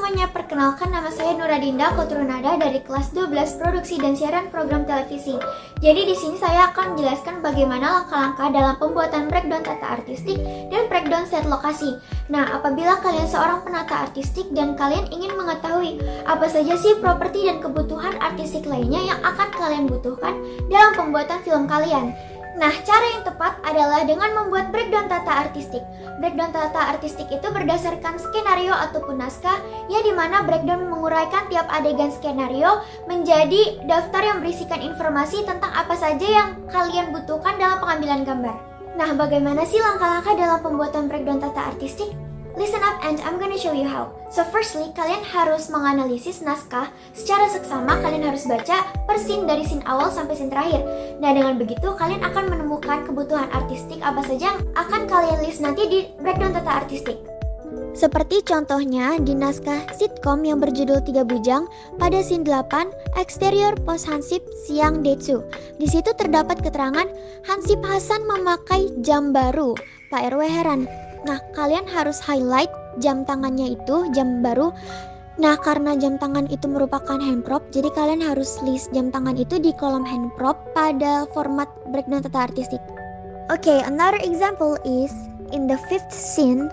semuanya, perkenalkan nama saya Nura Dinda Kotrunada dari kelas 12 Produksi dan Siaran Program Televisi. Jadi di sini saya akan menjelaskan bagaimana langkah-langkah dalam pembuatan breakdown tata artistik dan breakdown set lokasi. Nah, apabila kalian seorang penata artistik dan kalian ingin mengetahui apa saja sih properti dan kebutuhan artistik lainnya yang akan kalian butuhkan dalam pembuatan film kalian. Nah, cara yang tepat adalah dengan membuat breakdown tata artistik. Breakdown tata artistik itu berdasarkan skenario ataupun naskah, ya dimana breakdown menguraikan tiap adegan skenario menjadi daftar yang berisikan informasi tentang apa saja yang kalian butuhkan dalam pengambilan gambar. Nah, bagaimana sih langkah-langkah dalam pembuatan breakdown tata artistik? Listen up and I'm gonna show you how. So firstly, kalian harus menganalisis naskah secara seksama. Kalian harus baca per scene dari scene awal sampai scene terakhir. Nah, dengan begitu kalian akan menemukan kebutuhan artistik apa saja yang akan kalian list nanti di breakdown tata artistik. Seperti contohnya di naskah sitkom yang berjudul Tiga Bujang pada scene 8, eksterior pos Hansip siang Detsu. Di situ terdapat keterangan Hansip Hasan memakai jam baru. Pak RW heran. Nah, kalian harus highlight jam tangannya itu, jam baru. Nah, karena jam tangan itu merupakan hand prop, jadi kalian harus list jam tangan itu di kolom hand prop pada format breakdown tata artistik. Okay, another example is in the fifth scene,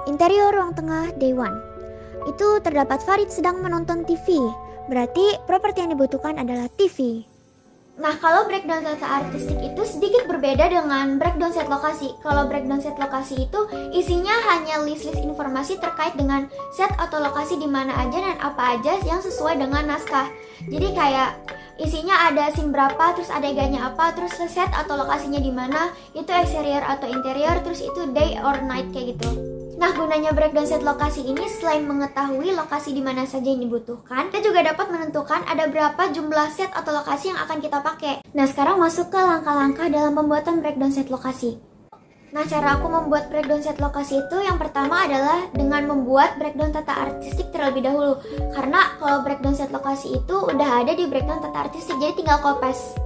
interior ruang tengah day 1. Itu terdapat Farid sedang menonton TV. Berarti properti yang dibutuhkan adalah TV. Nah, kalau breakdown tata artistik itu sedikit berbeda dengan breakdown set lokasi. Kalau breakdown set lokasi itu isinya hanya list-list informasi terkait dengan set atau lokasi di mana aja dan apa aja yang sesuai dengan naskah. Jadi kayak isinya ada scene berapa, terus adegannya apa, terus set atau lokasinya di mana, itu exterior atau interior, terus itu day or night kayak gitu. Nah, gunanya breakdown set lokasi ini selain mengetahui lokasi di mana saja yang dibutuhkan, kita juga dapat menentukan ada berapa jumlah set atau lokasi yang akan kita pakai. Nah, sekarang masuk ke langkah-langkah dalam pembuatan breakdown set lokasi. Nah, cara aku membuat breakdown set lokasi itu yang pertama adalah dengan membuat breakdown tata artistik terlebih dahulu. Karena kalau breakdown set lokasi itu udah ada di breakdown tata artistik, jadi tinggal copy-paste.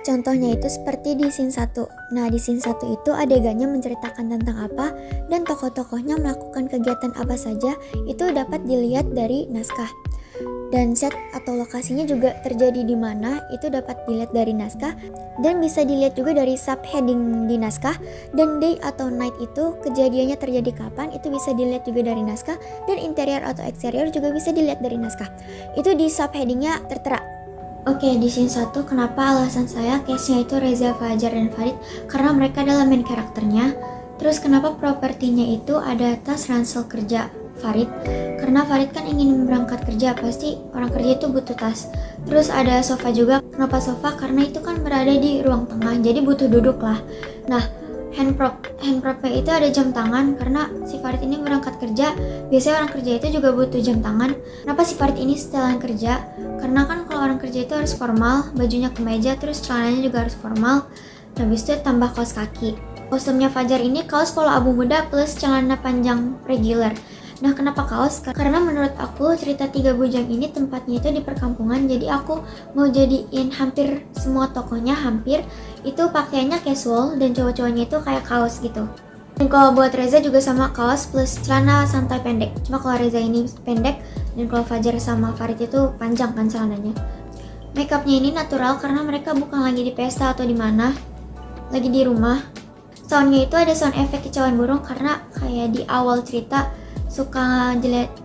Contohnya itu seperti di scene 1. Nah, di scene 1 itu adegannya menceritakan tentang apa dan tokoh-tokohnya melakukan kegiatan apa saja, itu dapat dilihat dari naskah. Dan set atau lokasinya juga terjadi di mana, itu dapat dilihat dari naskah dan bisa dilihat juga dari subheading di naskah. Dan day atau night itu kejadiannya terjadi kapan, itu bisa dilihat juga dari naskah. Dan interior atau exterior juga bisa dilihat dari naskah. Itu di subheadingnya tertera. Oke, di scene 1 kenapa alasan saya case-nya itu Reza, Fajar, dan Farid? Karena mereka adalah main karakternya. Terus kenapa propertinya itu ada tas ransel kerja Farid? Karena Farid kan ingin berangkat kerja, pasti orang kerja itu butuh tas. Terus ada sofa juga. Kenapa sofa? Karena itu kan berada di ruang tengah, jadi butuh duduk lah. Nah, handpropnya itu ada jam tangan karena si Farid ini berangkat kerja. Biasanya orang kerja itu juga butuh jam tangan. Kenapa si Farid ini setelan kerja? Karena kan kalau orang kerja itu harus formal, bajunya kemeja, terus celananya juga harus formal. Habis itu tambah kaos kaki. Kostumnya Fajar ini kaos polo abu muda plus celana panjang regular. Nah, kenapa kaos? Karena menurut aku cerita Tiga Bujang ini tempatnya itu di perkampungan, jadi aku mau jadiin hampir semua tokonya itu pakaiannya casual dan cowok-cowoknya itu kayak kaos gitu. Dan kalau buat Reza juga sama kaos plus celana santai pendek. Cuma kalau Reza ini pendek dan kalau Fajar sama Farid itu panjang kan celananya. Makeupnya ini natural karena mereka bukan lagi di pesta atau di mana, lagi di rumah. Soundnya itu ada sound efek kicauan burung karena kayak di awal cerita suka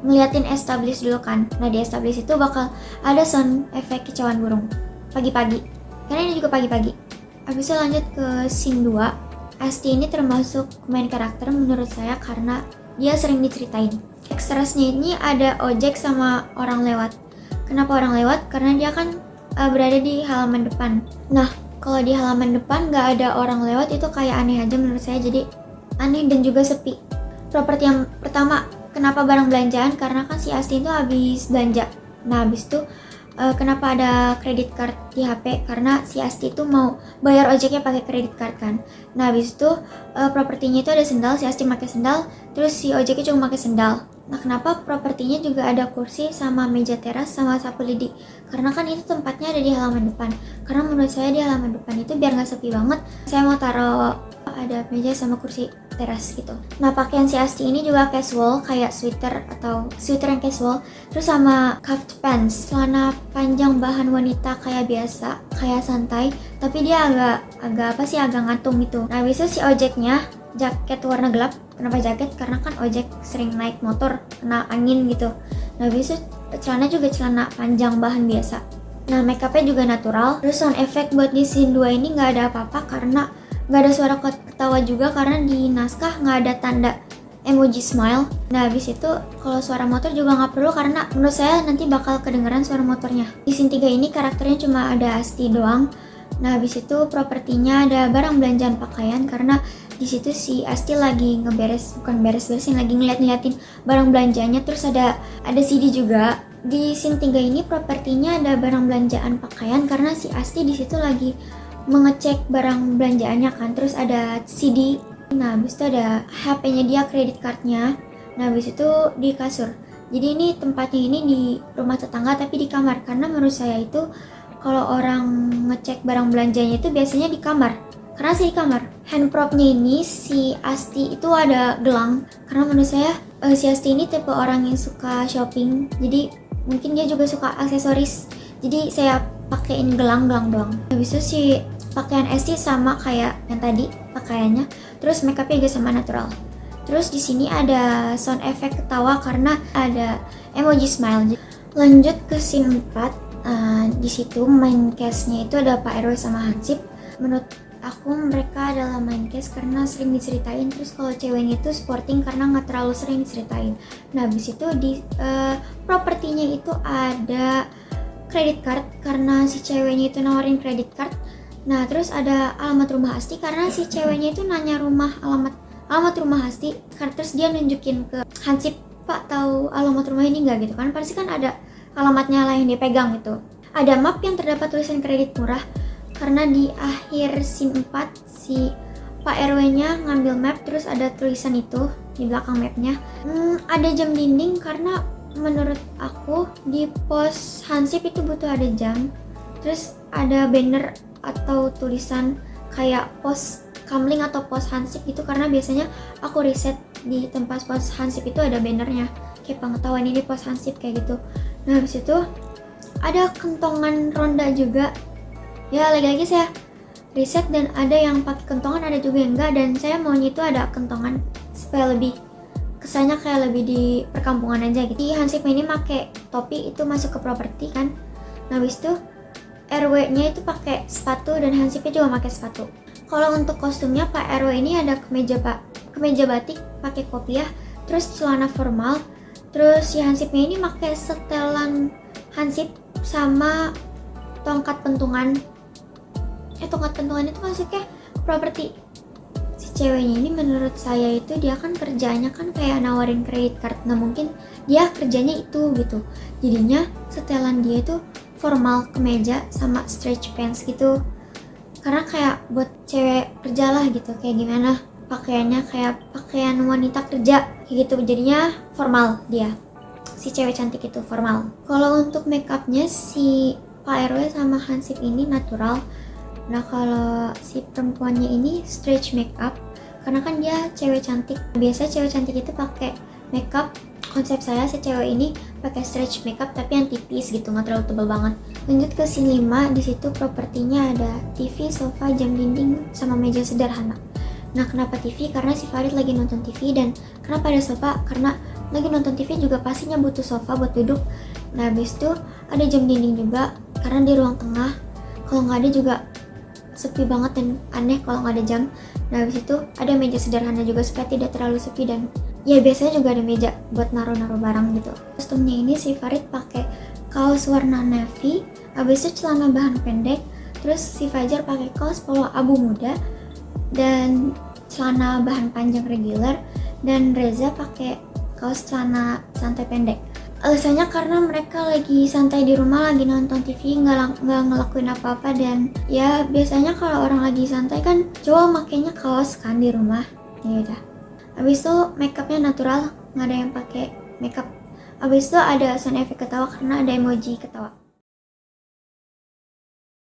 ngeliatin establish dulu kan. Nah, di establish itu bakal ada sound efek kicauan burung pagi-pagi. Karena ini juga pagi-pagi. Habis itu lanjut ke scene 2. Asti ini termasuk main karakter menurut saya karena dia sering diceritain. Ekstrasnya ini ada ojek sama orang lewat. Kenapa orang lewat? Karena dia kan berada di halaman depan. Nah, kalau di halaman depan nggak ada orang lewat itu kayak aneh aja menurut saya. Jadi aneh dan juga sepi. Properti yang pertama, kenapa barang belanjaan? Karena kan si Asti itu habis belanja. Nah, habis itu kenapa ada kredit card di HP? Karena si Asti itu mau bayar ojeknya pakai kredit card kan. Nah, habis itu propertinya itu ada sendal, si Asti pakai sendal, terus si ojeknya cuma pakai sendal. Nah, kenapa propertinya juga ada kursi sama meja teras sama sapu lidi? Karena kan itu tempatnya ada di halaman depan. Karena menurut saya di halaman depan itu biar nggak sepi banget, saya mau taruh ada meja sama kursi. teras gitu. Nah, pakaian si Asti ini juga casual, kayak sweater atau sweater yang casual, terus sama cuffed pants, celana panjang bahan wanita kayak biasa, kayak santai, tapi dia agak ngantung gitu. Nah, habis itu si ojeknya jaket warna gelap. Kenapa jaket? Karena kan ojek sering naik motor kena angin gitu. Nah, habis itu celana juga celana panjang bahan biasa. Nah, makeupnya juga natural. Terus sound effect buat di scene 2 ini nggak ada apa-apa karena nggak ada suara ketawa juga, karena di naskah nggak ada tanda emoji smile. Nah, habis itu kalau suara motor juga nggak perlu karena menurut saya nanti bakal kedengeran suara motornya. Di scene 3 ini karakternya cuma ada Asti doang. Nah, habis itu propertinya ada barang belanjaan pakaian karena di situ si Asti lagi bukan beres-beresin, lagi ngeliatin barang belanjanya. Terus ada CD juga. Di scene 3 ini propertinya ada barang belanjaan pakaian karena si Asti di situ lagi mengecek barang belanjaannya kan. Terus ada CD. Nah, habis itu ada HP-nya dia, kredit cardnya. Nah, habis itu di kasur. Jadi ini tempatnya ini di rumah tetangga tapi di kamar, karena menurut saya itu kalau orang ngecek barang belanjanya itu biasanya di kamar. Karena saya di kamar. Hand propnya ini si Asti itu ada gelang. Karena menurut saya si Asti ini tipe orang yang suka shopping. Jadi mungkin dia juga suka aksesoris. Jadi saya pakein gelang doang. Habis itu si pakaian Asti sama kayak yang tadi pakaiannya. Terus makeupnya juga sama natural. Terus di sini ada sound effect ketawa karena ada emoji smile. Lanjut ke scene 4. Di situ main cast-nya itu ada Pak RW sama Hansip. Menurut aku mereka adalah main cast karena sering diceritain. Terus kalau ceweknya itu sporting karena nggak terlalu sering diceritain. Nah, habis itu di propertinya itu ada credit card karena si ceweknya itu nawarin credit card. Nah, terus ada alamat rumah Asti karena si ceweknya itu nanya alamat rumah Asti. Terus dia nunjukin ke Hansip, Pak tahu alamat rumah ini nggak gitu kan? Pasti kan ada alamatnya lah yang dia pegang gitu. Ada map yang terdapat tulisan kredit murah karena di akhir scene 4 si Pak RW-nya ngambil map, terus ada tulisan itu di belakang mapnya. Ada jam dinding karena menurut aku di pos Hansip itu butuh ada jam. Terus ada banner atau tulisan kayak pos Kamling atau pos Hansip gitu, karena biasanya aku riset di tempat pos Hansip itu ada bannernya kayak pengetahuan ini pos Hansip kayak gitu. Nah, habis itu ada kentongan ronda juga. Ya, lagi-lagi saya riset dan ada yang pakai kentongan, ada juga yang enggak, dan saya maunya itu ada kentongan supaya lebih kesannya kayak lebih di perkampungan aja gitu. Di Hansip ini pakai topi itu masuk ke properti kan. Nah, habis itu RW-nya itu pakai sepatu dan Hansipnya juga pakai sepatu. Kalau untuk kostumnya Pak RW ini ada kemeja batik pakai kopiah, terus celana formal. Terus si Hansipnya ini pakai setelan Hansip sama tongkat pentungan. Tongkat pentungan itu masuknya properti. Si ceweknya ini menurut saya itu dia kan kerjanya kan kayak nawarin kredit card. Nah, mungkin dia kerjanya itu gitu. Jadinya setelan dia itu formal kemeja sama stretch pants gitu. Karena kayak buat cewek kerja lah gitu. Kayak gimana pakaiannya, kayak pakaian wanita kerja kayak gitu. Jadinya formal dia. Si cewek cantik itu formal. Kalau untuk makeupnya si Pak RW sama Hansip ini natural. Nah, kalau si perempuannya ini stretch makeup karena kan dia cewek cantik. Biasa cewek cantik itu pakai makeup. Konsep saya si cewek ini pakai stretch makeup tapi yang tipis gitu, nggak terlalu tebal banget. Lanjut ke scene 5. Di situ propertinya ada TV, sofa, jam dinding sama meja sederhana. Nah, kenapa TV? Karena si Farid lagi nonton TV. Dan kenapa ada sofa? Karena lagi nonton TV juga pastinya butuh sofa buat duduk. Nah, habis itu ada jam dinding juga karena di ruang tengah. Kalau nggak ada juga sepi banget dan aneh kalau nggak ada jam. Nah, habis itu ada meja sederhana juga supaya tidak terlalu sepi, dan ya biasanya juga ada meja buat naruh-naruh barang gitu. Kostumnya ini si Farid pakai kaos warna navy, habis itu celana bahan pendek, terus si Fajar pakai kaos polo abu muda dan celana bahan panjang regular, dan Reza pakai kaos celana santai pendek. Alasannya karena mereka lagi santai di rumah, lagi nonton TV, nggak ngelakuin apa-apa. Dan ya biasanya kalau orang lagi santai kan cowok makainya kaos kan di rumah. Ya udah. Abis itu makeupnya natural, nggak ada yang pakai makeup. Abis itu ada sound effect ketawa karena ada emoji ketawa.